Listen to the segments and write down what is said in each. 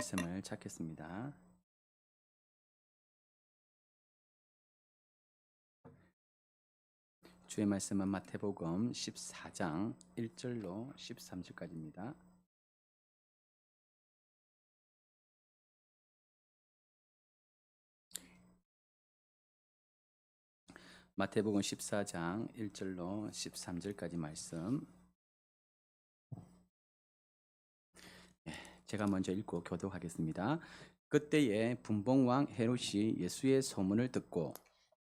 말씀을 찾겠습니다. 주의 말씀은 마태복음 14장 1절로 13절까지입니다. 마태복음 14장 1절로 13절까지 말씀. 제가 먼저 읽고 교독하겠습니다. 그때에 분봉왕 헤롯이 예수의 소문을 듣고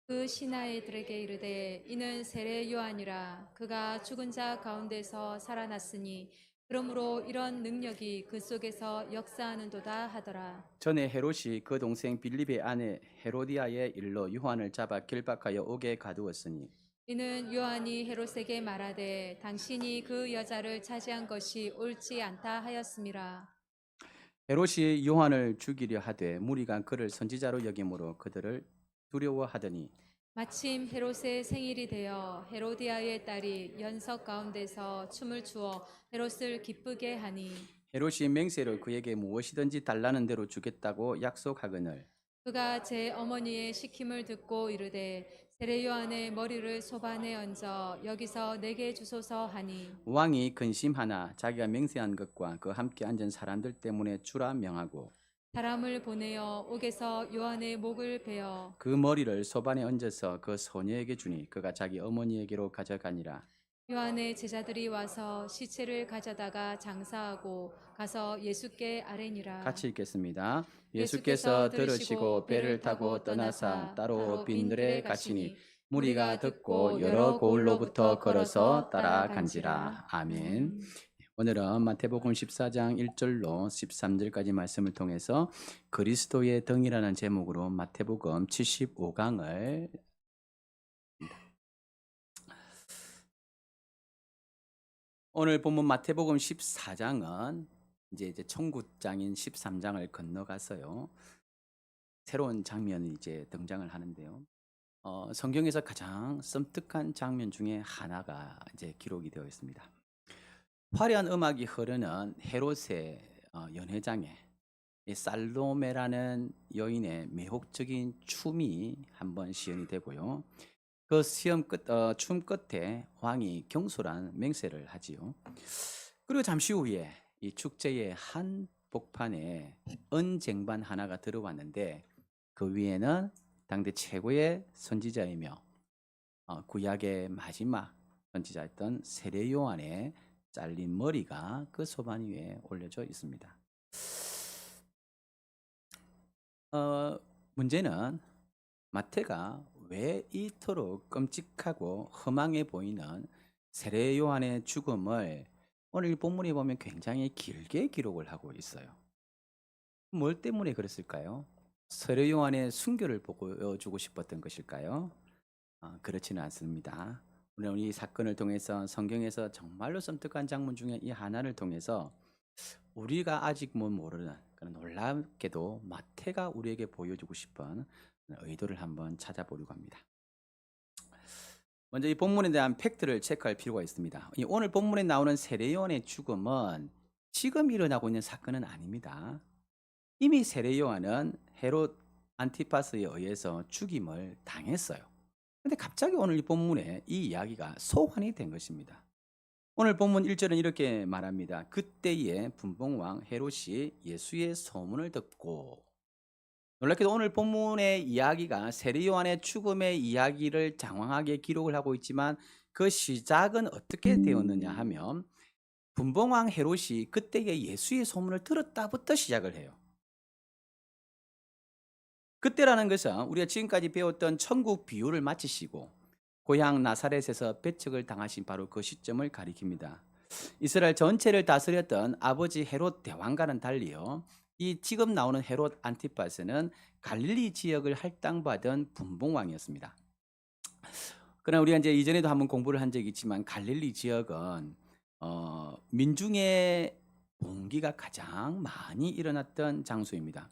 그 신하들에게 이르되 이는 세례 요한이라 그가 죽은 자 가운데서 살아났으니 그러므로 이런 능력이 그 속에서 역사하는도다 하더라. 전에 헤롯이 그 동생 빌립의 아내 헤로디아의 일로 요한을 잡아 길박하여 옥에 가두었으니 이는 요한이 헤롯에게 말하되 당신이 그 여자를 차지한 것이 옳지 않다 하였음이라. 헤롯이 요한을 죽이려 하되 무리가 그를 선지자로 여김으로 그들을 두려워하더니 마침 헤롯의 생일이 되어 헤로디아의 딸이 연석 가운데서 춤을 추어 헤롯을 기쁘게 하니 헤롯이 맹세로 그에게 무엇이든지 달라는 대로 주겠다고 약속하거늘 그가 제 어머니의 시킴을 듣고 이르되 세례 요한의 머리를 소반에 얹어 여기서 내게 주소서 하니 왕이 근심하나 자기가 맹세한 것과 그 함께 앉은 사람들 때문에 주라 명하고 사람을 보내어 옥에서 요한의 목을 베어 그 머리를 소반에 얹어서 그 소녀에게 주니 그가 자기 어머니에게로 가져가니라. 요한의 제자들이 와서 시체를 가져다가 장사하고 가서 예수께 아뢰니라. 같이 읽겠습니다. 예수께서 예수께서 들으시고 배를 타고 떠나사 따로 빈들에 가시니 무리가 듣고 여러 고을로부터 걸어서 따라간지라. 아멘. 아멘. 오늘은 마태복음 14장 1절로 13절까지 말씀을 통해서 그리스도의 등이라는 제목으로 마태복음 75강을 오늘 본문 마태복음 14장은 이제 청구장인 13장을 건너가서요. 새로운 장면이 이제 등장을 하는데요. 성경에서 가장 섬뜩한 장면 중에 하나가 이제 기록이 되어 있습니다. 화려한 음악이 흐르는 헤롯의 연회장에 이 살로메라는 여인의 매혹적인 춤이 한번 시연이 되고요. 그 춤 끝에 왕이 경솔한 맹세를 하지요. 그리고 잠시 후에 이 축제의 한 복판에 은쟁반 하나가 들어왔는데 그 위에는 당대 최고의 선지자이며 구약의 마지막 선지자였던 세례 요한의 잘린 머리가 그 소반 위에 올려져 있습니다. 문제는 마태가 왜 이토록 끔찍하고 허망해 보이는 세례 요한의 죽음을 오늘 본문에 보면 굉장히 길게 기록을 하고 있어요. 뭘 때문에 그랬을까요? 세례 요한의 순교를 보여주고 싶었던 것일까요? 그렇지는 않습니다. 오늘 이 사건을 통해서 성경에서 정말로 섬뜩한 장면 중에 이 하나를 통해서 우리가 아직 모르는 그런 놀랍게도 마태가 우리에게 보여주고 싶은 의도를 한번 찾아보려고 합니다. 먼저 이 본문에 대한 팩트를 체크할 필요가 있습니다. 오늘 본문에 나오는 세례 요한의 죽음은 지금 일어나고 있는 사건은 아닙니다. 이미 세례 요한은 헤롯 안티파스에 의해서 죽임을 당했어요. 근데 갑자기 오늘 이 본문에 이 이야기가 소환이 된 것입니다. 오늘 본문 1절은 이렇게 말합니다. 그때에 분봉왕 헤롯이 예수의 소문을 듣고 놀랍게도 오늘 본문의 이야기가 세례 요한의 죽음의 이야기를 장황하게 기록을 하고 있지만 그 시작은 어떻게 되었느냐 하면 분봉왕 헤롯이 그때에 예수의 소문을 들었다부터 시작을 해요. 그때라는 것은 우리가 지금까지 배웠던 천국 비유를 마치시고 고향 나사렛에서 배척을 당하신 바로 그 시점을 가리킵니다. 이스라엘 전체를 다스렸던 아버지 헤롯 대왕과는 달리요. 이 지금 나오는 헤롯 안티파스는 갈릴리 지역을 할당받은 분봉왕이었습니다. 그러나 우리가 이제 이전에도 한번 공부를 한 적이 있지만 갈릴리 지역은 민중의 봉기가 가장 많이 일어났던 장소입니다.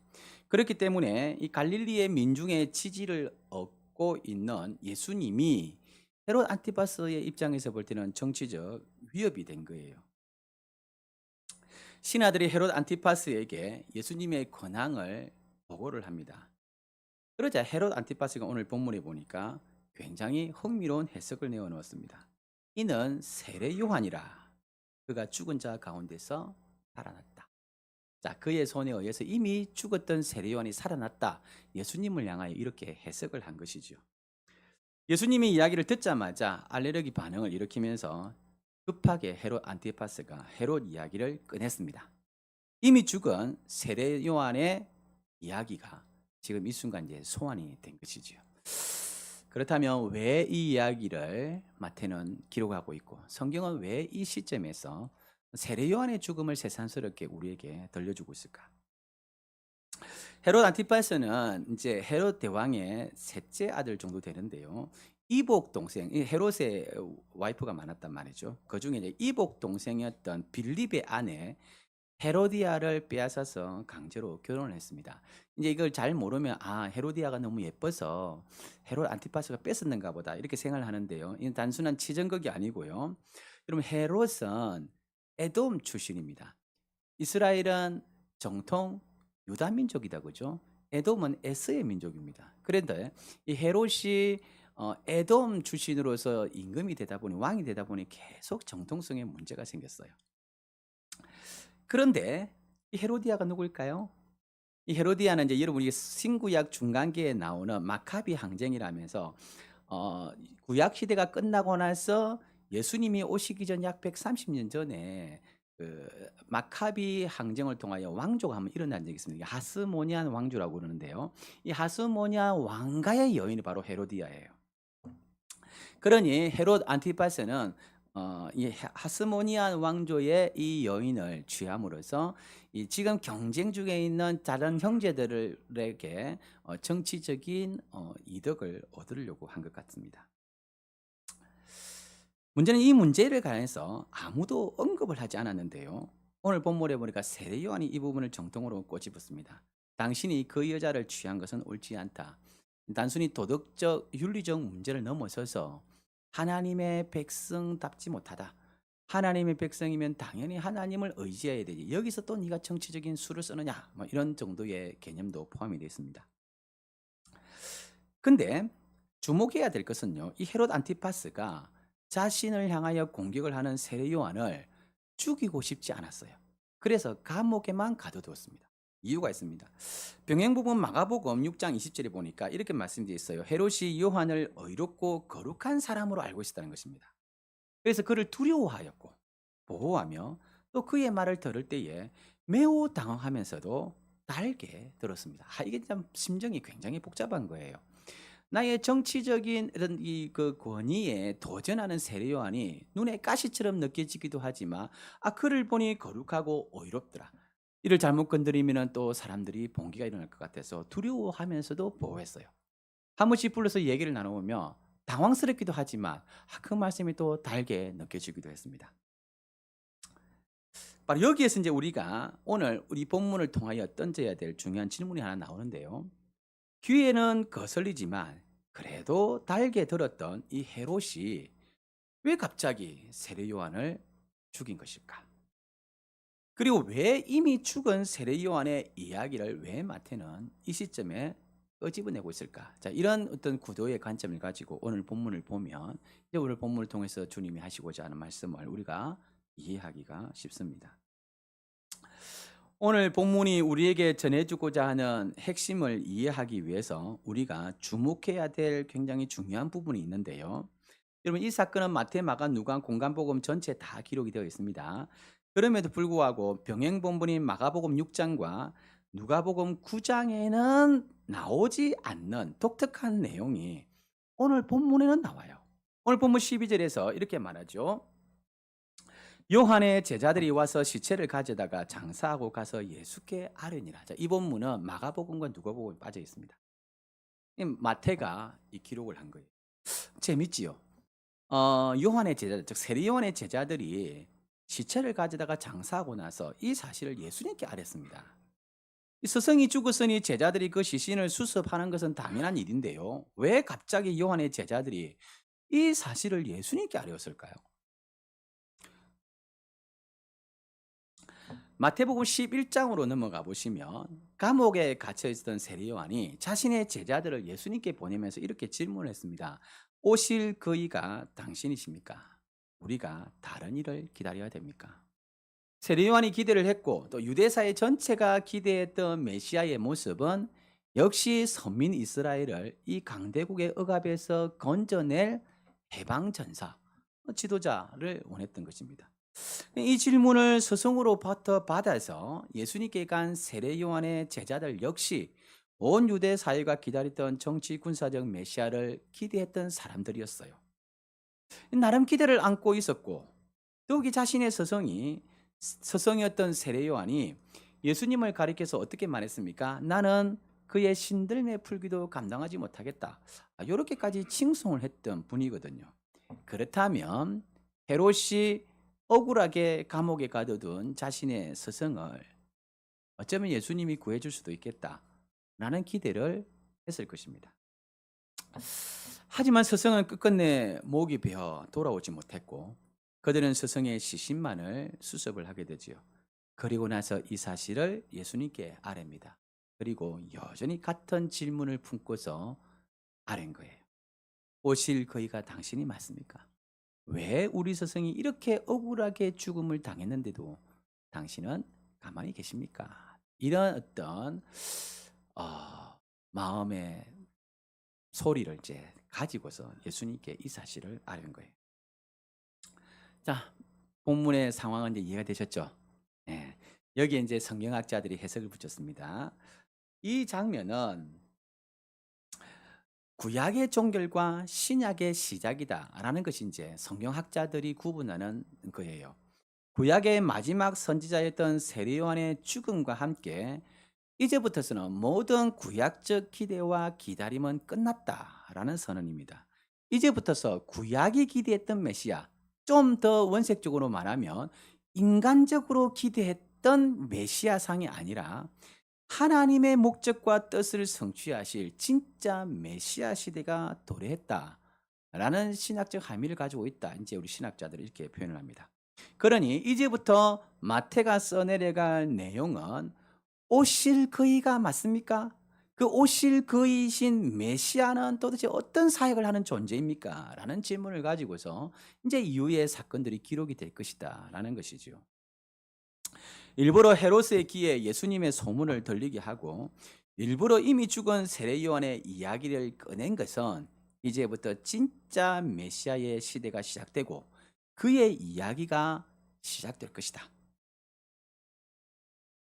그렇기 때문에 이 갈릴리의 민중의 지지를 얻고 있는 예수님이 헤롯 안티파스의 입장에서 볼 때는 정치적 위협이 된 거예요. 신하들이 헤롯 안티파스에게 예수님의 권항을 보고를 합니다. 그러자 헤롯 안티파스가 오늘 본문에 보니까 굉장히 흥미로운 해석을 내어 놓았습니다. 이는 세례 요한이라. 그가 죽은 자 가운데서 살아났다. 자, 그의 손에 의해서 이미 죽었던 세례 요한이 살아났다. 예수님을 향하여 이렇게 해석을 한 것이죠. 예수님이 이야기를 듣자마자 알레르기 반응을 일으키면서 급하게 헤롯 안티파스가 헤롯 이야기를 꺼냈습니다. 이미 죽은 세례 요한의 이야기가 지금 이 순간 이제 소환이 된 것이지요. 그렇다면 왜 이 이야기를 마태는 기록하고 있고 성경은 왜 이 시점에서 세례 요한의 죽음을 새삼스럽게 우리에게 들려주고 있을까? 헤롯 안티파스는 이제 헤롯 대왕의 셋째 아들 정도 되는데요. 이복 동생, 이 헤롯의 와이프가 많았단 말이죠. 그 중에 이제 이복 동생이었던 빌립의 아내 헤로디아를 빼앗아서 강제로 결혼을 했습니다. 이제 이걸 잘 모르면 헤로디아가 너무 예뻐서 헤롯 안티파스가 뺏었는가 보다 이렇게 생각을 하는데요. 이건 단순한 치정극이 아니고요. 여러분 헤롯은 에돔 출신입니다. 이스라엘은 정통 유다 민족이다 그죠? 에돔은 에스의 민족입니다. 그런데 이 헤롯이 에돔 출신으로서 임금이 되다 보니 왕이 되다 보니 계속 정통성에 문제가 생겼어요. 그런데 이 헤로디아가 누구일까요? 이 헤로디아는 이제 여러분이 신구약 중간기에 나오는 마카비 항쟁이라면서 구약 시대가 끝나고 나서 예수님이 오시기 전 약 130년 전에 그 마카비 항쟁을 통하여 왕조가 한번 일어난 적이 있습니다. 이게 하스모니안 왕조라고 그러는데요. 이 하스모니안 왕가의 여인이 바로 헤로디아예요. 그러니 헤롯 안티파스는 이 하스모니안 왕조의 이 여인을 취함으로써 이 지금 경쟁 중에 있는 다른 형제들에게 정치적인 이득을 얻으려고 한 것 같습니다. 문제는 이 문제를 관해서 아무도 언급을 하지 않았는데요. 오늘 본문에 보니까 세례 요한이 이 부분을 정통으로 꼬집었습니다. 당신이 그 여자를 취한 것은 옳지 않다. 단순히 도덕적, 윤리적 문제를 넘어서서 하나님의 백성답지 못하다. 하나님의 백성이면 당연히 하나님을 의지해야 되지. 여기서 또 네가 정치적인 수를 쓰느냐? 뭐 이런 정도의 개념도 포함이 되어 있습니다. 근데 주목해야 될 것은요. 이 헤롯 안티파스가 자신을 향하여 공격을 하는 세례 요한을 죽이고 싶지 않았어요. 그래서 감옥에만 가둬두었습니다. 이유가 있습니다. 병행복음 마가복음 6장 20절에 보니까 이렇게 말씀되어 있어요. 헤롯이 요한을 의롭고 거룩한 사람으로 알고 있었다는 것입니다. 그래서 그를 두려워하였고 보호하며 또 그의 말을 들을 때에 매우 당황하면서도 달게 들었습니다. 이게 참 심정이 굉장히 복잡한 거예요. 나의 정치적인 이런 그 권위에 도전하는 세례 요한이 눈에 가시처럼 느껴지기도 하지만 그를 보니 거룩하고 의롭더라. 이를 잘못 건드리면 또 사람들이 봉기가 일어날 것 같아서 두려워하면서도 보호했어요. 한 번씩 불러서 얘기를 나눠보면 당황스럽기도 하지만 그 말씀이 또 달게 느껴지기도 했습니다. 바로 여기에서 이제 우리가 오늘 우리 본문을 통하여 던져야 될 중요한 질문이 하나 나오는데요. 귀에는 거슬리지만 그래도 달게 들었던 이 헤롯이 왜 갑자기 세례 요한을 죽인 것일까? 그리고 왜 이미 죽은 세례 요한의 이야기를 왜 마태는 이 시점에 끄집어내고 있을까? 자, 이런 어떤 구도의 관점을 가지고 오늘 본문을 보면 이제 오늘 본문을 통해서 주님이 하시고자 하는 말씀을 우리가 이해하기가 쉽습니다. 오늘 본문이 우리에게 전해주고자 하는 핵심을 이해하기 위해서 우리가 주목해야 될 굉장히 중요한 부분이 있는데요. 여러분 이 사건은 마태, 마가, 누가, 공간복음 전체 다 기록이 되어 있습니다. 그럼에도 불구하고 병행본문인 마가복음 6장과 누가복음 9장에는 나오지 않는 독특한 내용이 오늘 본문에는 나와요. 오늘 본문 12절에서 이렇게 말하죠. 요한의 제자들이 와서 시체를 가져다가 장사하고 가서 예수께 아뢰니라. 자, 이 본문은 마가복음과 누가복음에 빠져 있습니다. 마태가 이 기록을 한 거예요. 재밌지요? 요한의 제자들, 즉 세례 요한의 제자들이 시체를 가져다가 장사하고 나서 이 사실을 예수님께 아뢰습니다. 이 스승이 죽었으니 제자들이 그 시신을 수습하는 것은 당연한 일인데요. 왜 갑자기 요한의 제자들이 이 사실을 예수님께 아뢰었을까요? 마태복음 11장으로 넘어가 보시면 감옥에 갇혀 있었던 세례 요한이 자신의 제자들을 예수님께 보내면서 이렇게 질문했습니다. 오실 그이가 당신이십니까? 우리가 다른 일을 기다려야 됩니까? 세례 요한이 기대를 했고 또 유대사회 전체가 기대했던 메시아의 모습은 역시 선민 이스라엘을 이 강대국의 억압에서 건져낼 해방 전사, 지도자를 원했던 것입니다. 이 질문을 스승으로부터 받아서 예수님께 간 세례 요한의 제자들 역시 온 유대 사회가 기다렸던 정치 군사적 메시아를 기대했던 사람들이었어요. 나름 기대를 안고 있었고 더욱이 자신의 스승이었던 세례 요한이 예수님을 가리켜서 어떻게 말했습니까? 나는 그의 신들매 풀기도 감당하지 못하겠다. 이렇게까지 칭송을 했던 분이거든요. 그렇다면 헤롯이 억울하게 감옥에 가둬둔 자신의 스승을 어쩌면 예수님이 구해줄 수도 있겠다라는 기대를 했을 것입니다. 하지만 스승은 끝끝내 목이 베어 돌아오지 못했고 그들은 스승의 시신만을 수습을 하게 되지요. 그리고 나서 이 사실을 예수님께 아뢰입니다. 그리고 여전히 같은 질문을 품고서 아뢰는 거예요. 오실 그이가 당신이 맞습니까? 왜 우리 스승이 이렇게 억울하게 죽음을 당했는데도 당신은 가만히 계십니까? 이런 어떤 마음의 소리를 이제 가지고서 예수님께 이 사실을 아뢰는 거예요. 자, 본문의 상황은 이제 이해가 되셨죠? 네. 여기에 이제 성경학자들이 해석을 붙였습니다. 이 장면은 구약의 종결과 신약의 시작이다라는 것이 이제 성경학자들이 구분하는 거예요. 구약의 마지막 선지자였던 세례 요한의 죽음과 함께 이제부터서는 모든 구약적 기대와 기다림은 끝났다라는 선언입니다. 이제부터서 구약이 기대했던 메시아, 좀 더 원색적으로 말하면 인간적으로 기대했던 메시아상이 아니라 하나님의 목적과 뜻을 성취하실 진짜 메시아 시대가 도래했다라는 신학적 함의를 가지고 있다. 이제 우리 신학자들이 이렇게 표현을 합니다. 그러니 이제부터 마태가 써내려갈 내용은 오실 그이가 맞습니까? 그 오실 그이신 메시아는 도대체 어떤 사역을 하는 존재입니까? 라는 질문을 가지고서 이제 이후의 사건들이 기록이 될 것이다 라는 것이죠. 일부러 헤롯의 귀에 예수님의 소문을 들리게 하고 일부러 이미 죽은 세례 요한의 이야기를 꺼낸 것은 이제부터 진짜 메시아의 시대가 시작되고 그의 이야기가 시작될 것이다.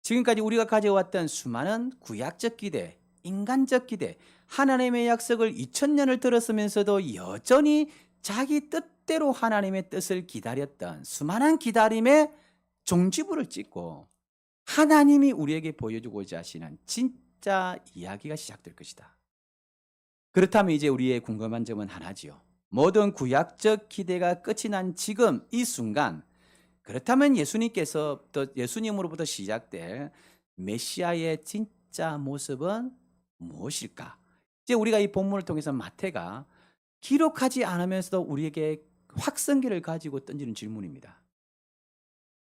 지금까지 우리가 가져왔던 수많은 구약적 기대, 인간적 기대, 하나님의 약속을 2000년을 들었으면서도 여전히 자기 뜻대로 하나님의 뜻을 기다렸던 수많은 기다림의 종지부를 찍고 하나님이 우리에게 보여주고자 하시는 진짜 이야기가 시작될 것이다. 그렇다면 이제 우리의 궁금한 점은 하나지요. 모든 구약적 기대가 끝이 난 지금 이 순간, 그렇다면 예수님으로부터 시작될 메시아의 진짜 모습은 무엇일까? 이제 우리가 이 본문을 통해서 마태가 기록하지 않으면서도 우리에게 확성기를 가지고 던지는 질문입니다.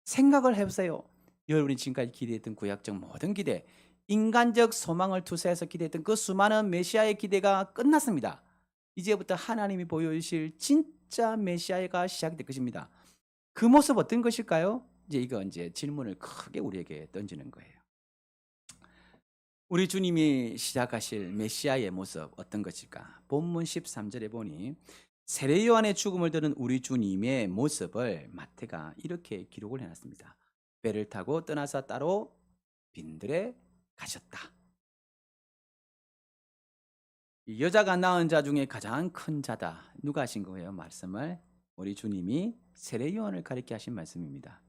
생각을 해보세요. 여러분이 지금까지 기대했던 구약적 모든 기대, 인간적 소망을 투사해서 기대했던 그 수많은 메시아의 기대가 끝났습니다. 이제부터 하나님이 보여주실 진짜 메시아가 시작될 것입니다. 그 모습 어떤 것일까요? 이제 질문을 크게 우리에게 던지는 거예요. 우리 주님이 시작하실 메시아의 모습 어떤 것일까? 본문 13절에 보니 세례 요한의 죽음을 들은 우리 주님의 모습을 마태가 이렇게 기록을 해놨습니다. 배를 타고 떠나서 따로 빈들에 가셨다. 이 여자가 낳은 자 중에 가장 큰 자다. 누가 하신 거예요? 말씀을 우리 주님이 세례 요한을 가리켜 하신 말씀입니다.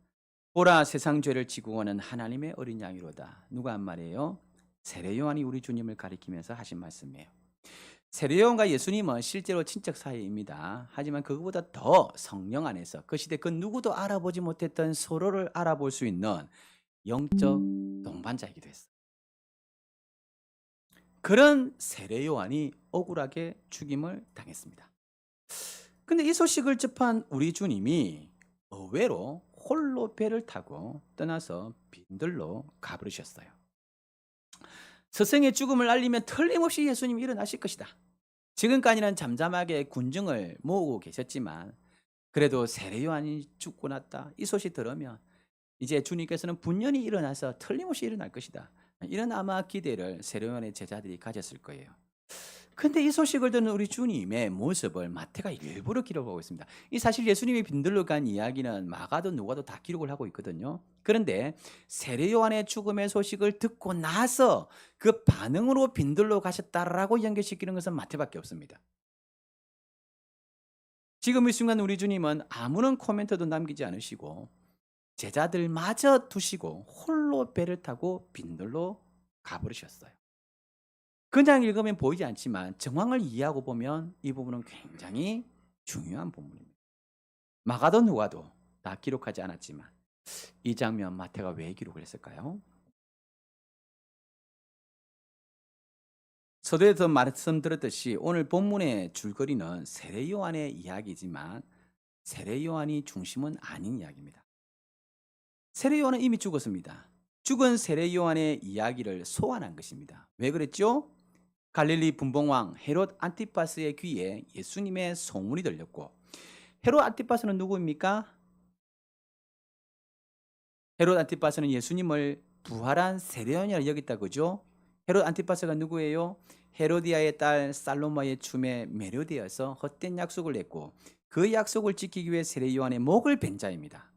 보라, 세상 죄를 지고 가는 하나님의 어린 양이로다. 누가 한 말이에요? 세례 요한이 우리 주님을 가리키면서 하신 말씀이에요. 세례 요한과 예수님은 실제로 친척 사이입니다. 하지만 그것보다 더 성령 안에서 그 시대 그 누구도 알아보지 못했던 서로를 알아볼 수 있는 영적 동반자이기도 했어요. 그런 세례 요한이 억울하게 죽임을 당했습니다. 근데 이 소식을 접한 우리 주님이 의외로 홀로 배를 타고 떠나서 빈들로 가버리셨어요. 스승의 죽음을 알리면 틀림없이 예수님이 일어나실 것이다. 지금까지는 잠잠하게 군중을 모으고 계셨지만 그래도 세례 요한이 죽고 났다 이 소식 들으면 이제 주님께서는 분연히 일어나서 틀림없이 일어날 것이다. 이런 아마 기대를 세례 요한의 제자들이 가졌을 거예요. 근데 이 소식을 듣는 우리 주님의 모습을 마태가 일부러 기록하고 있습니다. 이 사실 예수님이 빈들로 간 이야기는 마가도 누가도 다 기록을 하고 있거든요. 그런데 세례 요한의 죽음의 소식을 듣고 나서 그 반응으로 빈들로 가셨다라고 연결시키는 것은 마태밖에 없습니다. 지금 이 순간 우리 주님은 아무런 코멘트도 남기지 않으시고 제자들마저 두시고 홀로 배를 타고 빈들로 가버리셨어요. 그냥 읽으면 보이지 않지만 정황을 이해하고 보면 이 부분은 굉장히 중요한 부분입니다. 마가도 누가도 다 기록하지 않았지만 이 장면 마태가 왜 기록을 했을까요? 서두에서 말씀드렸듯이 오늘 본문의 줄거리는 세례 요한의 이야기지만 세례 요한이 중심은 아닌 이야기입니다. 세례 요한은 이미 죽었습니다. 죽은 세례 요한의 이야기를 소환한 것입니다. 왜 그랬죠? 갈릴리 분봉왕 헤롯 안티파스의 귀에 예수님의 소문이 들렸고 헤롯 안티파스는 누구입니까? 헤롯 안티파스는 예수님을 부활한 세례요한이라 여겼다 그죠? 헤롯 안티파스가 누구예요? 헤로디아의 딸 살로마의 춤에 매료되어서 헛된 약속을 했고 그 약속을 지키기 위해 세례요한의 목을 벤 자입니다.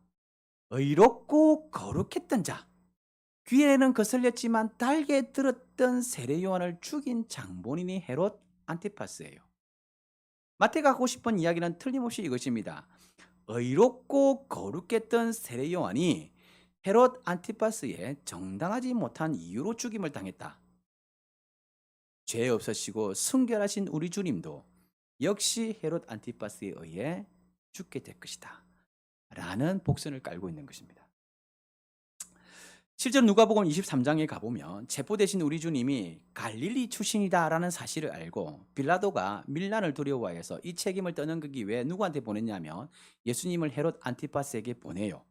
의롭고 거룩했던 자. 귀에는 거슬렸지만 달게 들었던 세례 요한을 죽인 장본인이 헤롯 안티파스예요. 마태가 하고 싶은 이야기는 틀림없이 이것입니다. 의롭고 거룩했던 세례 요한이 헤롯 안티파스의 정당하지 못한 이유로 죽임을 당했다. 죄 없으시고 순결하신 우리 주님도 역시 헤롯 안티파스에 의해 죽게 될 것이다. 라는 복선을 깔고 있는 것입니다. 실제로 누가복음 23장에 가보면 체포되신 우리 주님이 갈릴리 출신이다라는 사실을 알고 빌라도가 밀란을 두려워해서 이 책임을 떠넘기기 위해 누구한테 보냈냐면 예수님을 헤롯 안티파스에게 보내요.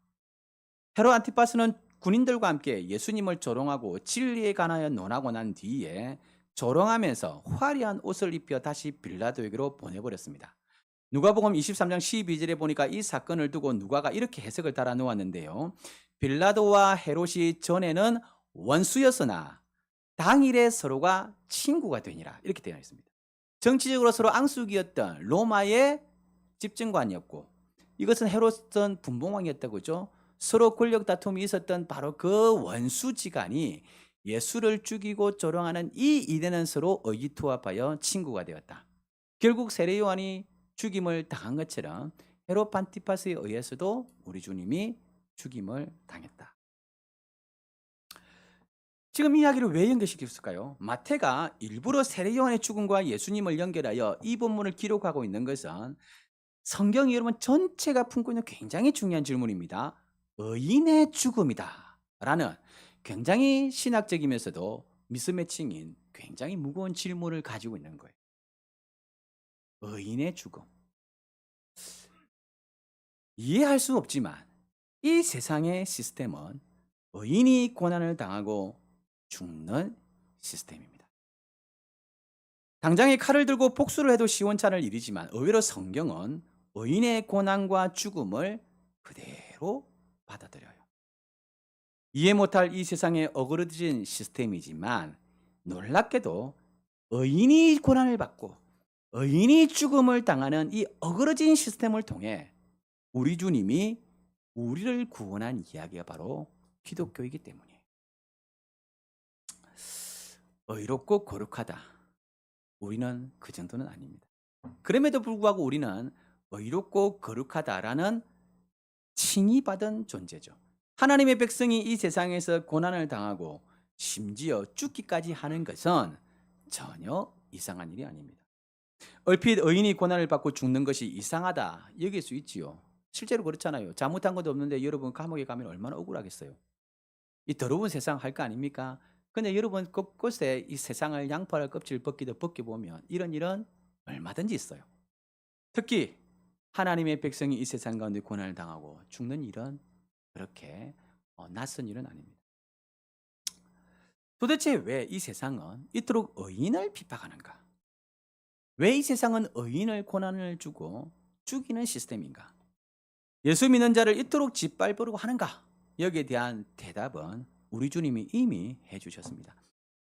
헤롯 안티파스는 군인들과 함께 예수님을 조롱하고 진리에 관하여 논하고 난 뒤에 조롱하면서 화려한 옷을 입혀 다시 빌라도에게로 보내버렸습니다. 누가복음 23장 12절에 보니까 이 사건을 두고 누가가 이렇게 해석을 달아 놓았는데요. 빌라도와 헤롯이 전에는 원수였으나 당일에 서로가 친구가 되니라 이렇게 되어 있습니다. 정치적으로 서로 앙숙이었던 로마의 집정관이었고 이것은 헤롯은 분봉왕이었다고 그죠? 서로 권력 다툼이 있었던 바로 그 원수지간이 예수를 죽이고 조롱하는 이 이대는 서로 의기투합하여 친구가 되었다. 결국 세례 요한이 죽임을 당한 것처럼 헤롯 안티파스에 의해서도 우리 주님이 죽임을 당했다. 지금 이 이야기를 왜 연결시켰을까요? 마태가 일부러 세례 요한의 죽음과 예수님을 연결하여 이 본문을 기록하고 있는 것은 성경이 여러분 전체가 품고 있는 굉장히 중요한 질문입니다. 의인의 죽음이다 라는 굉장히 신학적이면서도 미스매칭인 굉장히 무거운 질문을 가지고 있는 거예요. 의인의 죽음. 이해할 수는 없지만 이 세상의 시스템은 의인이 고난을 당하고 죽는 시스템입니다. 당장에 칼을 들고 복수를 해도 시원찮을 일이지만 의외로 성경은 의인의 고난과 죽음을 그대로 받아들여요. 이해 못할 이 세상에 어그러진 시스템이지만 놀랍게도 의인이 고난을 받고 의인이 죽음을 당하는 이 어그러진 시스템을 통해 우리 주님이 우리를 구원한 이야기가 바로 기독교이기 때문이에요. 의롭고 거룩하다. 우리는 그 정도는 아닙니다. 그럼에도 불구하고 우리는 의롭고 거룩하다라는 칭의받은 존재죠. 하나님의 백성이 이 세상에서 고난을 당하고 심지어 죽기까지 하는 것은 전혀 이상한 일이 아닙니다. 얼핏 의인이 고난을 받고 죽는 것이 이상하다 여길 수 있지요. 실제로 그렇잖아요. 잘못한 것도 없는데 여러분 감옥에 가면 얼마나 억울하겠어요. 이 더러운 세상 할 거 아닙니까? 근데 여러분 곳곳에 이 세상을 양파를 껍질 벗기도 벗겨보면 이런 일은 얼마든지 있어요. 특히 하나님의 백성이 이 세상 가운데 고난을 당하고 죽는 일은 그렇게 낯선 일은 아닙니다. 도대체 왜 이 세상은 이토록 의인을 핍박하는가? 왜 이 세상은 의인을 고난을 주고 죽이는 시스템인가? 예수 믿는 자를 이토록 짓밟으려고 하는가? 여기에 대한 대답은 우리 주님이 이미 해주셨습니다.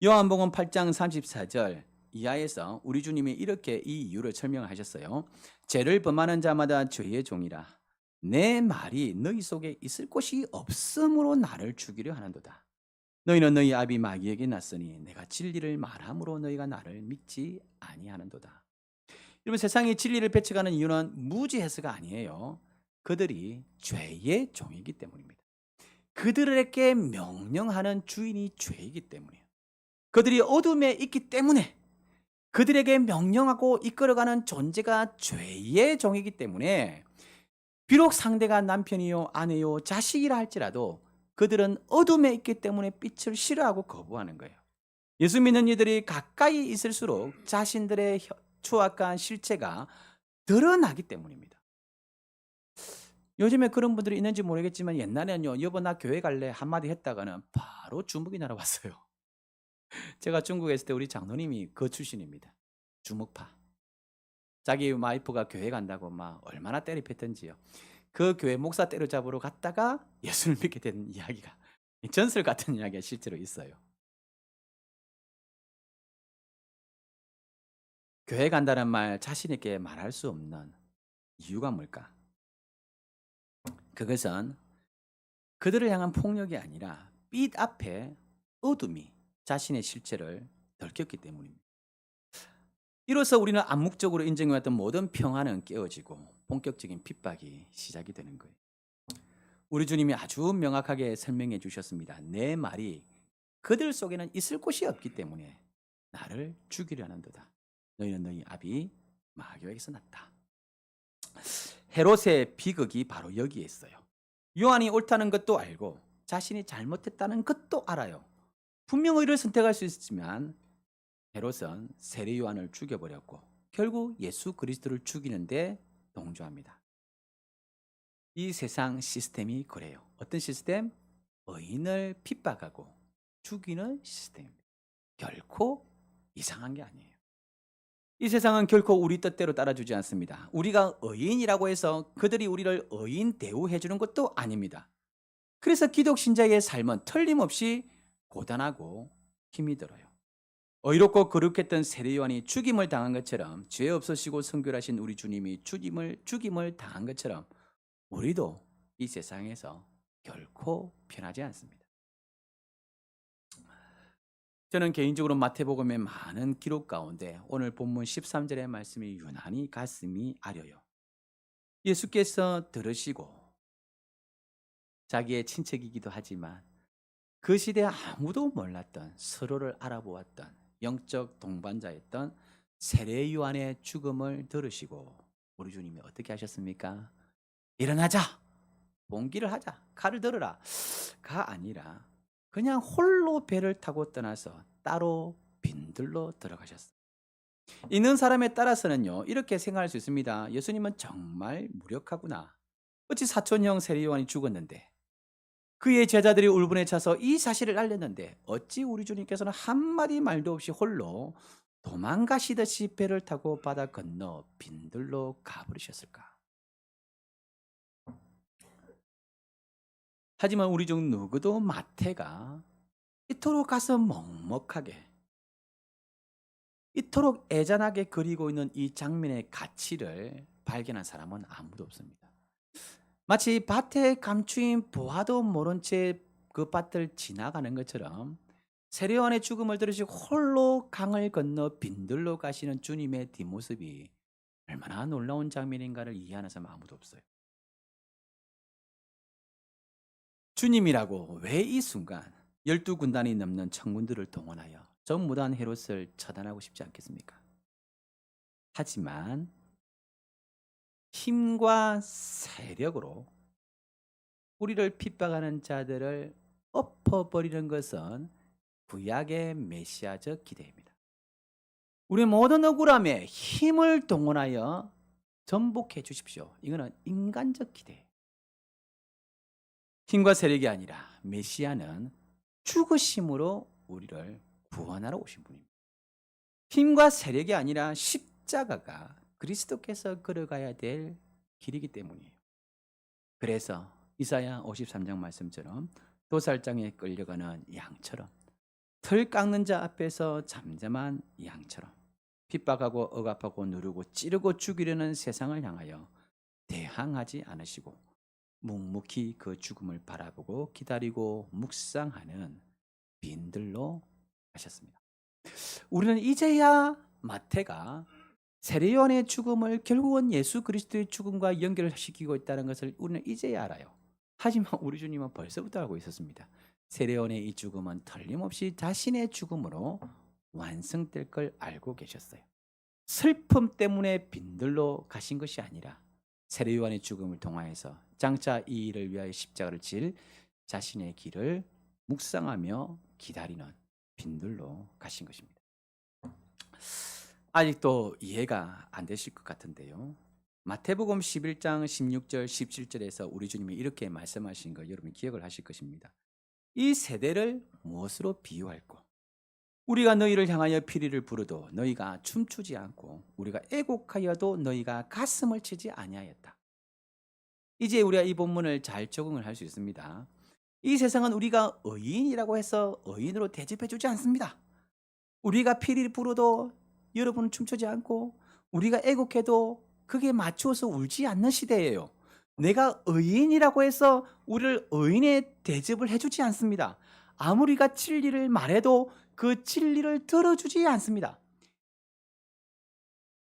요한복음 8장 34절 이하에서 우리 주님이 이렇게 이 이유를 설명하셨어요. 죄를 범하는 자마다 죄의 종이라. 내 말이 너희 속에 있을 곳이 없으므로 나를 죽이려 하는도다. 너희는 너희 아비 마귀에게 났으니 내가 진리를 말함으로 너희가 나를 믿지 아니하는도다. 여러분, 세상이 진리를 배척하는 이유는 무지해서가 아니에요. 그들이 죄의 종이기 때문입니다. 그들에게 명령하는 주인이 죄이기 때문이에요. 그들이 어둠에 있기 때문에, 그들에게 명령하고 이끌어가는 존재가 죄의 종이기 때문에, 비록 상대가 남편이요 아내요 자식이라 할지라도 그들은 어둠에 있기 때문에 빛을 싫어하고 거부하는 거예요. 예수 믿는 이들이 가까이 있을수록 자신들의 추악한 실체가 드러나기 때문입니다. 요즘에 그런 분들이 있는지 모르겠지만 옛날에는요, 여보 나 교회 갈래 한마디 했다가는 바로 주먹이 날아왔어요. 제가 중국에 있을 때 우리 장로님이 그 출신입니다. 주먹파. 자기 와이프가 교회 간다고 막 얼마나 때리팼던지요. 그 교회 목사 때려잡으러 갔다가 예수를 믿게 된 이야기가, 전설 같은 이야기가 실제로 있어요. 교회 간다는 말 자신 있게 말할 수 없는 이유가 뭘까? 그것은 그들을 향한 폭력이 아니라 빛 앞에 어둠이 자신의 실체를 들켰기 때문입니다. 이로써 우리는 암묵적으로 인정해왔던 모든 평화는 깨어지고 본격적인 핍박이 시작이 되는 거예요. 우리 주님이 아주 명확하게 설명해 주셨습니다. 내 말이 그들 속에는 있을 곳이 없기 때문에 나를 죽이려 하는도다. 너희는 너희 아비 마귀에게서 났다. 헤롯의 비극이 바로 여기에 있어요. 요한이 옳다는 것도 알고 자신이 잘못했다는 것도 알아요. 분명 의를 선택할 수 있지만 헤롯은 세례 요한을 죽여버렸고 결국 예수 그리스도를 죽이는데 동조합니다. 이 세상 시스템이 그래요. 어떤 시스템? 의인을 핍박하고 죽이는 시스템입니다. 결코 이상한 게 아니에요. 이 세상은 결코 우리 뜻대로 따라주지 않습니다. 우리가 의인이라고 해서 그들이 우리를 의인 대우해 주는 것도 아닙니다. 그래서 기독 신자의 삶은 틀림없이 고단하고 힘이 들어요. 의롭고 거룩했던 세례 요한이 죽임을 당한 것처럼, 죄 없으시고 성결하신 우리 주님이 죽임을 당한 것처럼 우리도 이 세상에서 결코 편하지 않습니다. 저는 개인적으로 마태복음의 많은 기록 가운데 오늘 본문 13절의 말씀이 유난히 가슴이 아려요. 예수께서 들으시고 자기의 친척이기도 하지만 그 시대에 아무도 몰랐던, 서로를 알아보았던 영적 동반자였던 세례 요한의 죽음을 들으시고 우리 주님이 어떻게 하셨습니까? 일어나자, 봉기를 하자, 칼을 들어라 가 아니라 그냥 홀로 배를 타고 떠나서 따로 빈들로 들어가셨어요. 있는 사람에 따라서는요, 이렇게 생각할 수 있습니다. 예수님은 정말 무력하구나. 어찌 사촌형 세례 요한이 죽었는데, 그의 제자들이 울분에 차서 이 사실을 알렸는데 어찌 우리 주님께서는 한마디 말도 없이 홀로 도망가시듯이 배를 타고 바다 건너 빈들로 가버리셨을까? 하지만 우리 중 누구도 마태가 이토록 가서 먹먹하게, 이토록 애잔하게 그리고 있는 이 장면의 가치를 발견한 사람은 아무도 없습니다. 마치 밭에 감추인 보아도 모른 채 그 밭을 지나가는 것처럼 세례 요한의 죽음을 들으시고 홀로 강을 건너 빈들로 가시는 주님의 뒷모습이 얼마나 놀라운 장면인가를 이해하는 사람 아무도 없어요. 주님이라고 왜 이 순간 12군단이 넘는 천군들을 동원하여 전무단 헤롯을 처단하고 싶지 않겠습니까? 하지만 힘과 세력으로 우리를 핍박하는 자들을 엎어버리는 것은 구약의 메시아적 기대입니다. 우리 모든 억울함에 힘을 동원하여 전복해 주십시오. 이거는 인간적 기대예요. 힘과 세력이 아니라 메시아는 죽으심으로 우리를 구원하러 오신 분입니다. 힘과 세력이 아니라 십자가가 그리스도께서 걸어가야 될 길이기 때문이에요. 그래서 이사야 53장 말씀처럼 도살장에 끌려가는 양처럼, 털 깎는 자 앞에서 잠잠한 양처럼 핍박하고 억압하고 누르고 찌르고 죽이려는 세상을 향하여 대항하지 않으시고 묵묵히 그 죽음을 바라보고 기다리고 묵상하는 빈들로 하셨습니다. 우리는 이제야 마태가 세례요한의 죽음을 결국은 예수 그리스도의 죽음과 연결시키고 있다는 것을 우리는 이제야 알아요. 하지만 우리 주님은 벌써부터 알고 있었습니다. 세례요한의 이 죽음은 틀림없이 자신의 죽음으로 완성될 걸 알고 계셨어요. 슬픔 때문에 빈들로 가신 것이 아니라 세례요한의 죽음을 통하여서 장차 이 일을 위하여 십자가를 질 자신의 길을 묵상하며 기다리는 빈들로 가신 것입니다. 아직도 이해가 안 되실 것 같은데요. 마태복음 11장 16절 17절에서 우리 주님이 이렇게 말씀하신 거 여러분 기억을 하실 것입니다. 이 세대를 무엇으로 비유할꼬? 우리가 너희를 향하여 피리를 부르도 너희가 춤추지 않고 우리가 애곡하여도 너희가 가슴을 치지 아니하였다. 이제 우리가 이 본문을 잘 적응을 할 수 있습니다. 이 세상은 우리가 의인이라고 해서 의인으로 대접해 주지 않습니다. 우리가 피리를 부르도 여러분은 춤추지 않고 우리가 애곡해도 그게 맞추어서 울지 않는 시대예요. 내가 의인이라고 해서 우리를 의인의 대접을 해주지 않습니다. 아무리가 진리를 말해도 그 진리를 들어주지 않습니다.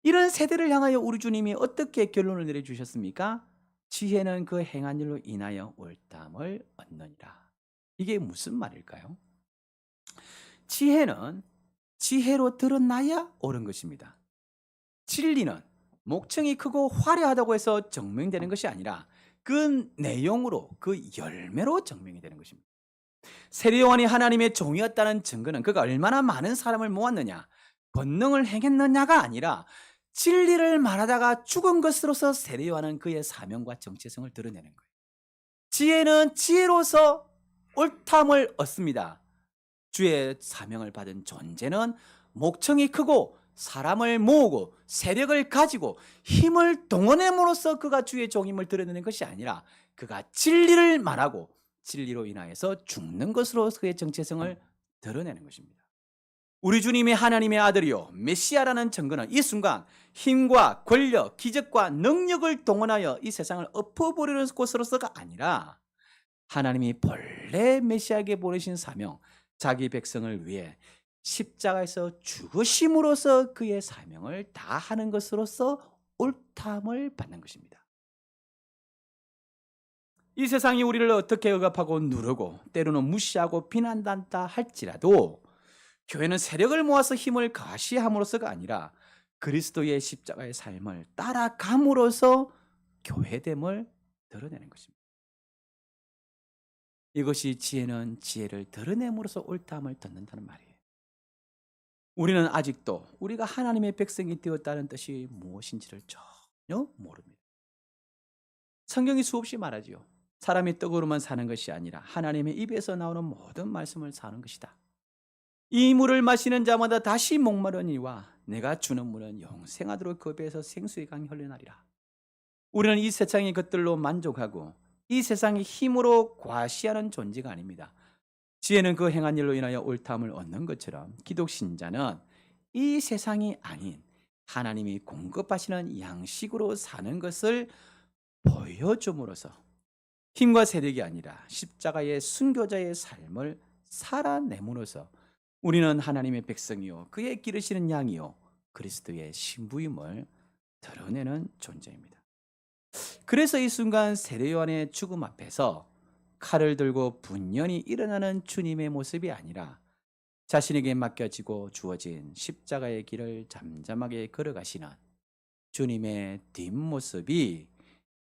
이런 세대를 향하여 우리 주님이 어떻게 결론을 내려주셨습니까? 지혜는 그 행한 일로 인하여 옳담을 얻느니라. 이게 무슨 말일까요? 지혜는 지혜로 드러나야 옳은 것입니다. 진리는 목청이 크고 화려하다고 해서 증명되는 것이 아니라 그 내용으로, 그 열매로 증명이 되는 것입니다. 세례요한이 하나님의 종이었다는 증거는 그가 얼마나 많은 사람을 모았느냐, 권능을 행했느냐가 아니라 진리를 말하다가 죽은 것으로서 세례요한은 그의 사명과 정체성을 드러내는 거예요. 지혜는 지혜로서 옳담을 얻습니다. 주의 사명을 받은 존재는 목청이 크고 사람을 모으고 세력을 가지고 힘을 동원함으로써 그가 주의 종임을 드러내는 것이 아니라 그가 진리를 말하고 진리로 인하여서 죽는 것으로 그의 정체성을 드러내는 것입니다. 우리 주님이 하나님의 아들이요 메시아라는 증거는 이 순간 힘과 권력, 기적과 능력을 동원하여 이 세상을 엎어버리는 것으로서가 아니라 하나님이 본래 메시아에게 보내신 사명, 자기 백성을 위해 십자가에서 죽으심으로써 그의 사명을 다하는 것으로서 옳담을 받는 것입니다. 이 세상이 우리를 어떻게 억압하고 누르고 때로는 무시하고 비난한다 할지라도 교회는 세력을 모아서 힘을 과시함으로써가 아니라 그리스도의 십자가의 삶을 따라감으로써 교회됨을 드러내는 것입니다. 이것이 지혜는 지혜를 드러냄으로써 옳담을 듣는다는 말이에요. 우리는 아직도 우리가 하나님의 백성이 되었다는 뜻이 무엇인지를 전혀 모릅니다. 성경이 수없이 말하지요. 사람이 떡으로만 사는 것이 아니라 하나님의 입에서 나오는 모든 말씀을 사는 것이다. 이 물을 마시는 자마다 다시 목마르니와 내가 주는 물은 영생하도록 그 배에서 생수의 강이 흘러나리라. 우리는 이 세상의 것들로 만족하고 이 세상의 힘으로 과시하는 존재가 아닙니다. 지혜는 그 행한 일로 인하여 옳담을 얻는 것처럼 기독 신자는 이 세상이 아닌 하나님이 공급하시는 양식으로 사는 것을 보여줌으로써 힘과 세력이 아니라 십자가의 순교자의 삶을 살아내므로써 우리는 하나님의 백성이요 그의 기르시는 양이요 그리스도의 신부임을 드러내는 존재입니다. 그래서 이 순간 세례요한의 죽음 앞에서 칼을 들고 분연히 일어나는 주님의 모습이 아니라 자신에게 맡겨지고 주어진 십자가의 길을 잠잠하게 걸어가시는 주님의 뒷모습이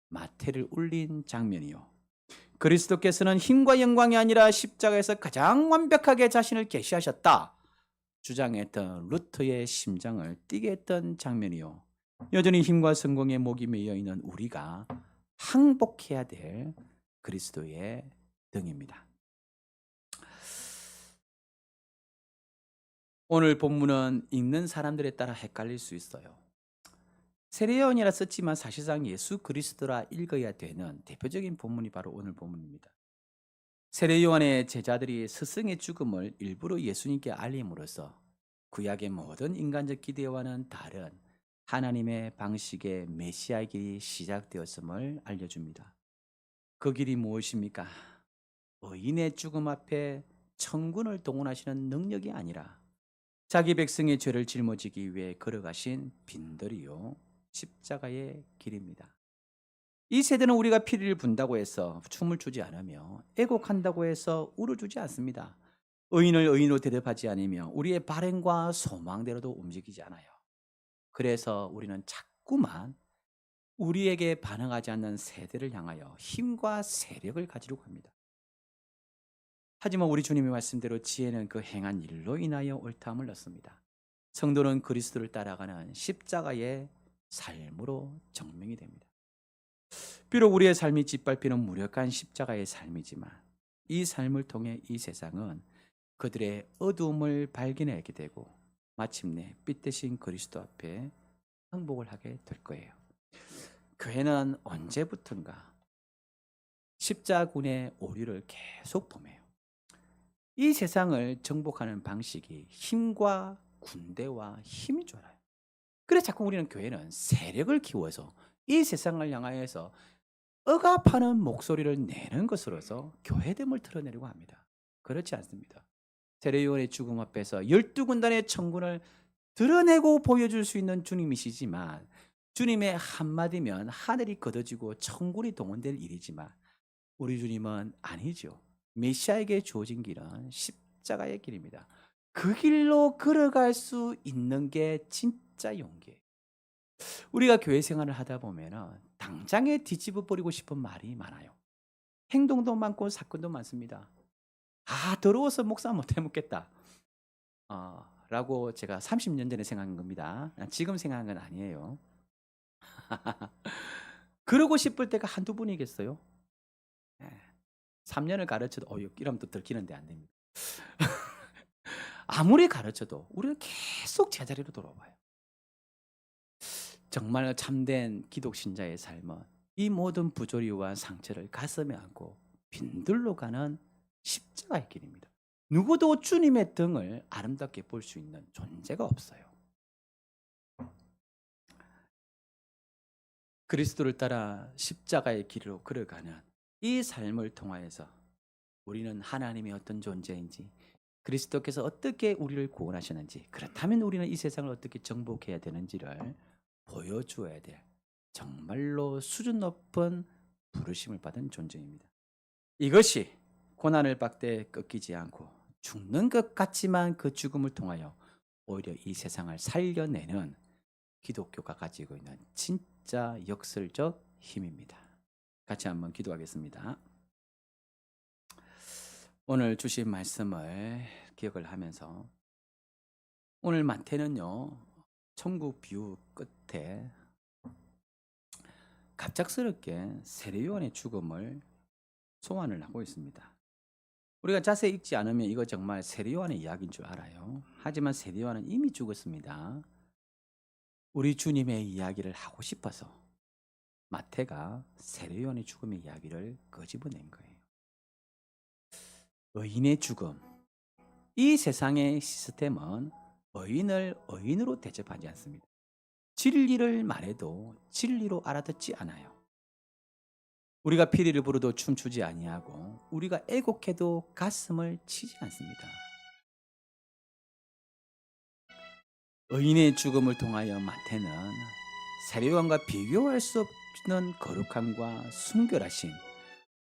마태를 울린 장면이요. 그리스도께서는 힘과 영광이 아니라 십자가에서 가장 완벽하게 자신을 계시하셨다 주장했던 루터의 심장을 뛰게 했던 장면이요. 여전히 힘과 성공에 목이 매여 있는 우리가 항복해야 될 그리스도의 등입니다. 오늘 본문은 읽는 사람들에 따라 헷갈릴 수 있어요. 세례요한이라 썼지만 사실상 예수 그리스도라 읽어야 되는 대표적인 본문이 바로 오늘 본문입니다. 세례요한의 제자들이 스승의 죽음을 일부러 예수님께 알림으로써 구약의 모든 인간적 기대와는 다른 하나님의 방식의 메시아의 길이 시작되었음을 알려줍니다. 그 길이 무엇입니까? 의인의 죽음 앞에 천군을 동원하시는 능력이 아니라 자기 백성의 죄를 짊어지기 위해 걸어가신 빈들이요 십자가의 길입니다. 이 세대는 우리가 피를 분다고 해서 춤을 추지 않으며 애곡한다고 해서 울어주지 않습니다. 의인을 의인으로 대접하지 않으며 우리의 발행과 소망대로도 움직이지 않아요. 그래서 우리는 자꾸만 우리에게 반응하지 않는 세대를 향하여 힘과 세력을 가지려고 합니다. 하지만 우리 주님의 말씀대로 지혜는 그 행한 일로 인하여 옳다함을 얻습니다. 성도는 그리스도를 따라가는 십자가의 삶으로 증명이 됩니다. 비록 우리의 삶이 짓밟히는 무력한 십자가의 삶이지만 이 삶을 통해 이 세상은 그들의 어두움을 발견하게 되고 마침내 빛 대신 그리스도 앞에 항복을 하게 될 거예요. 교회는 언제부턴가 십자군의 오류를 계속 범해요. 이 세상을 정복하는 방식이 힘과 군대와 힘이 좋아요. 그래서 자꾸 우리는 교회는 세력을 키워서 이 세상을 향하여서 억압하는 목소리를 내는 것으로서 교회됨을 드러내려고 합니다. 그렇지 않습니다. 세례요한의 죽음 앞에서 12군단의 천군을 드러내고 보여줄 수 있는 주님이시지만 주님의 한마디면 하늘이 걷어지고 천군이 동원될 일이지만 우리 주님은 아니죠. 메시아에게 주어진 길은 십자가의 길입니다. 그 길로 걸어갈 수 있는 게 진짜 용기예요. 우리가 교회 생활을 하다 보면 당장에 뒤집어 버리고 싶은 말이 많아요. 행동도 많고 사건도 많습니다. 더러워서 목사 못 해먹겠다 라고 제가 30년 전에 생각한 겁니다. 지금 생각한 건 아니에요. 그러고 싶을 때가 한두 번이겠어요? 3년을 가르쳐도 이러면 또 들키는데 안 됩니다. 아무리 가르쳐도 우리는 계속 제자리로 돌아와요. 정말 참된 기독신자의 삶은 이 모든 부조리와 상처를 가슴에 안고 빈들로 가는 십자가의 길입니다. 누구도 주님의 등을 아름답게 볼 수 있는 존재가 없어요. 그리스도를 따라 십자가의 길로 걸어가는 이 삶을 통하여서 우리는 하나님이 어떤 존재인지, 그리스도께서 어떻게 우리를 구원하셨는지, 그렇다면 우리는 이 세상을 어떻게 정복해야 되는지를 보여주어야 될 정말로 수준 높은 부르심을 받은 존재입니다. 이것이 고난을 받되 꺾이지 않고 죽는 것 같지만 그 죽음을 통하여 오히려 이 세상을 살려내는 기독교가 가지고 있는 진짜 역설적 힘입니다. 같이 한번 기도하겠습니다. 오늘 주신 말씀을 기억을 하면서 오늘 마태는요, 천국 비유 끝에 갑작스럽게 세례요한의 죽음을 소환을 하고 있습니다. 우리가 자세히 읽지 않으면 이거 정말 세례요한의 이야기인 줄 알아요. 하지만 세례요한은 이미 죽었습니다. 우리 주님의 이야기를 하고 싶어서 마태가 세례요한의 죽음의 이야기를 끄집어낸 거예요. 의인의 죽음. 이 세상의 시스템은 의인을 의인으로 대접하지 않습니다. 진리를 말해도 진리로 알아듣지 않아요. 우리가 피리를 부르도 춤추지 아니하고 우리가 애곡해도 가슴을 치지 않습니다. 의인의 죽음을 통하여 마태는 세례요한과 비교할 수 없는 거룩함과 순결하신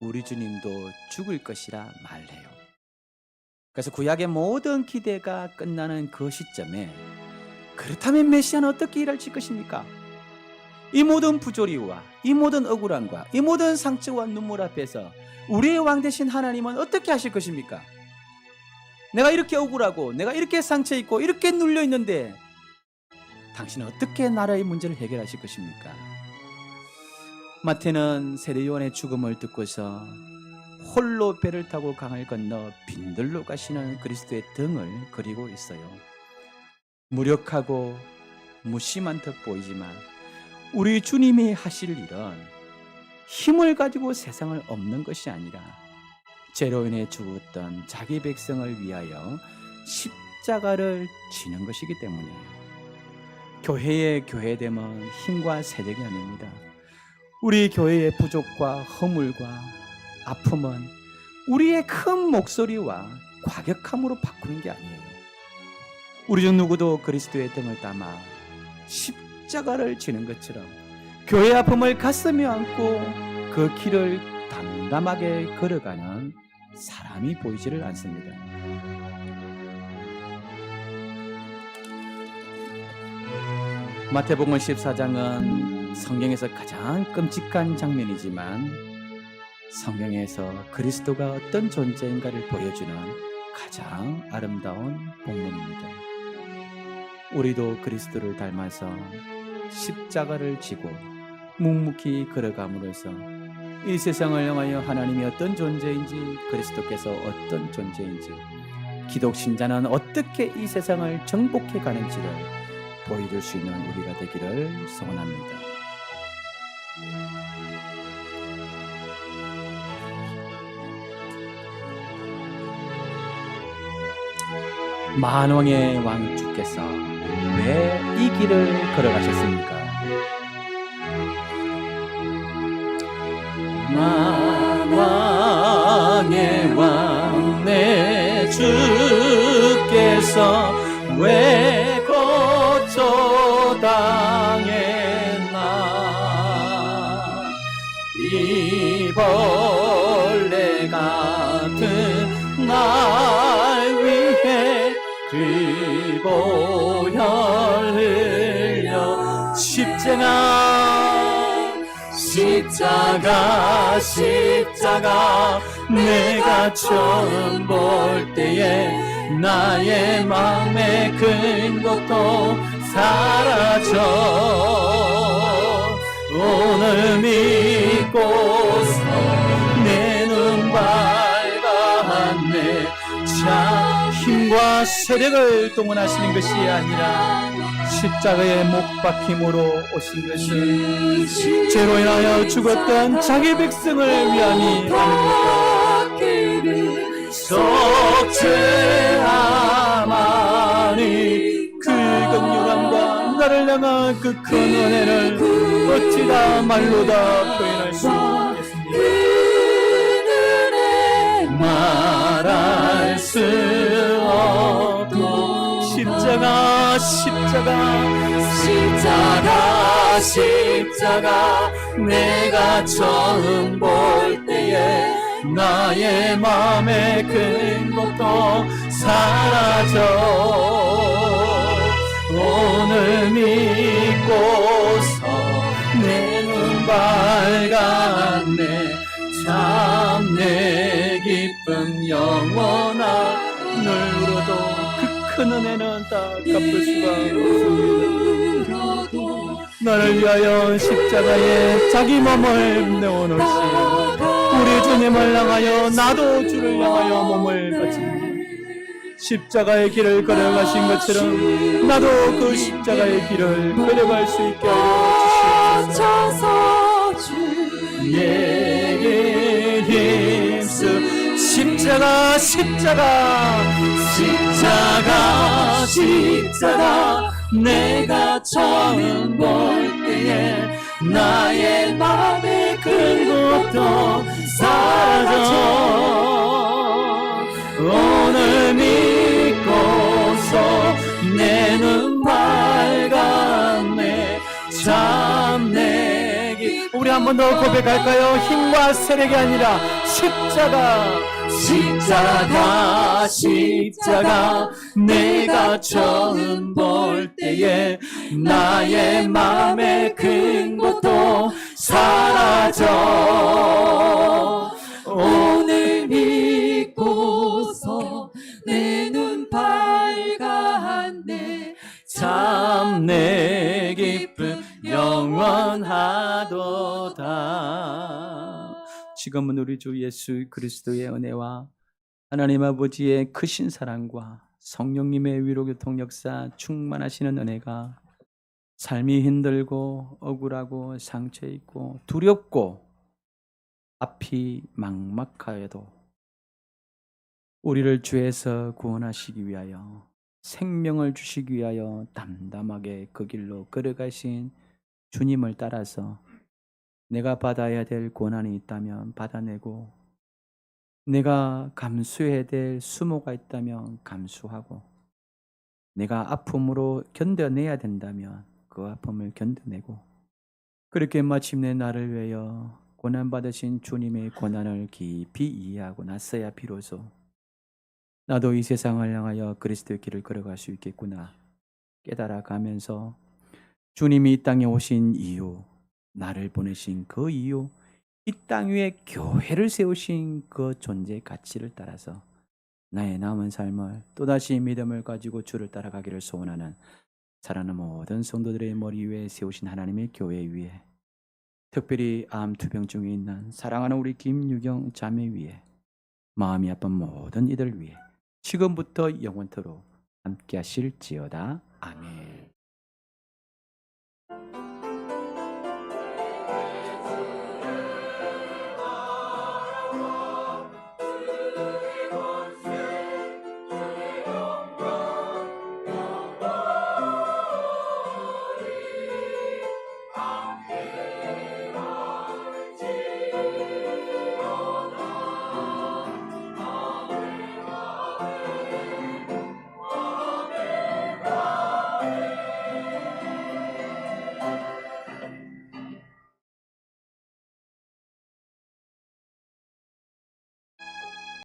우리 주님도 죽을 것이라 말해요. 그래서 구약의 모든 기대가 끝나는 그 시점에 그렇다면 메시아는 어떻게 일할 것입니까? 이 모든 부조리와 이 모든 억울함과 이 모든 상처와 눈물 앞에서 우리의 왕 되신 하나님은 어떻게 하실 것입니까? 내가 이렇게 억울하고 내가 이렇게 상처 있고 이렇게 눌려 있는데 당신은 어떻게 나라의 문제를 해결하실 것입니까? 마태는 세례요한의 죽음을 듣고서 홀로 배를 타고 강을 건너 빈들로 가시는 그리스도의 등을 그리고 있어요. 무력하고 무심한 듯 보이지만 우리 주님이 하실 일은 힘을 가지고 세상을 엎는 것이 아니라 죄로 인해 죽었던 자기 백성을 위하여 십자가를 지는 것이기 때문이에요. 교회의 교회됨은 힘과 세력이 아닙니다. 우리 교회의 부족과 허물과 아픔은 우리의 큰 목소리와 과격함으로 바꾸는 게 아니에요. 우리 중 누구도 그리스도의 등을 담아 십자가를 지는 것처럼 교회 아픔을 가슴에 안고 그 길을 담담하게 걸어가는 사람이 보이지를 않습니다. 마태복음 14장은 성경에서 가장 끔찍한 장면이지만 성경에서 그리스도가 어떤 존재인가를 보여주는 가장 아름다운 본문입니다. 우리도 그리스도를 닮아서 십자가를 지고 묵묵히 걸어감으로써 이 세상을 향하여 하나님이 어떤 존재인지, 그리스도께서 어떤 존재인지, 기독 신자는 어떻게 이 세상을 정복해 가는지를 보여줄 수 있는 우리가 되기를 소원합니다. 만왕의 왕 주께서 왜 이 길을 걸어가셨습니까? 만왕의 왕 내 주께서 왜 고초당했나? 이 벌레 같은 날 위해 그 보혈 흘려 십자가 내가 처음 볼 때에 나의 마음의 큰 고통 사라져 오늘 믿고서 내 눈 밝았네. 자, 힘과 세력을 동원하시는 것이 아니라 십자가에 못 박힘으로 오신 것은 죄로 인하여 죽었던 자기 백성을 위함이 아닙니까? 속죄하마니 그 긍휼함과 나를 향한 그 큰 은혜를 어찌다 말로 다 표현할 수 있겠습니까? 말할 수 없고 십자가 내가 처음 볼 때에 나의 마음의 큰 고통 사라져 오늘 믿고서 내 눈 밝았네. 참 내 기쁨 영원한 늘로도 그 큰 은혜는 다 갚을 수가 없습니다. 나를 위하여 십자가에 자기 몸을 내어놓으시고 우리 주님을 향하여 나도 주를 향하여 몸을 바칩니다. 십자가의 길을 걸어가신 것처럼 나도 그 십자가의 길을 걸어갈 수 있게 하여 주시옵소서. 내게 힘쓰 십자가 내가 처음 볼 때에 나의 마음의 큰 고통 사라져 오늘 믿고서 내 눈 밝았네. 참 내게 우리 한 번 더 고백할까요? 힘과 세력이 아니라 십자가 내가 처음 볼 때에 나의 마음의 큰 고통 사라져 오늘 믿고서 내 눈 밝았네. 참 내 기쁨 영원하도다. 지금은 우리 주 예수 그리스도의 은혜와 하나님 아버지의 크신 사랑과 성령님의 위로교통 역사 충만하시는 은혜가 삶이 힘들고 억울하고 상처 있고 두렵고 앞이 막막하여도 우리를 죄에서 구원하시기 위하여 생명을 주시기 위하여 담담하게 그 길로 걸어가신 주님을 따라서 내가 받아야 될 고난이 있다면 받아내고 내가 감수해야 될 수모가 있다면 감수하고 내가 아픔으로 견뎌내야 된다면 그 아픔을 견뎌내고 그렇게 마침내 나를 위하여 고난받으신 주님의 고난을 깊이 이해하고 나서야 비로소 나도 이 세상을 향하여 그리스도의 길을 걸어갈 수 있겠구나 깨달아가면서 주님이 이 땅에 오신 이유, 나를 보내신 그 이유, 이 땅 위에 교회를 세우신 그 존재 가치를 따라서 나의 남은 삶을 또다시 믿음을 가지고 주를 따라가기를 소원하는 사랑하는 모든 성도들의 머리 위에 세우신 하나님의 교회 위에 특별히 암 투병 중에 있는 사랑하는 우리 김유경 자매 위에 마음이 아픈 모든 이들 위에 지금부터 영원토록 함께 하실지어다. 아멘.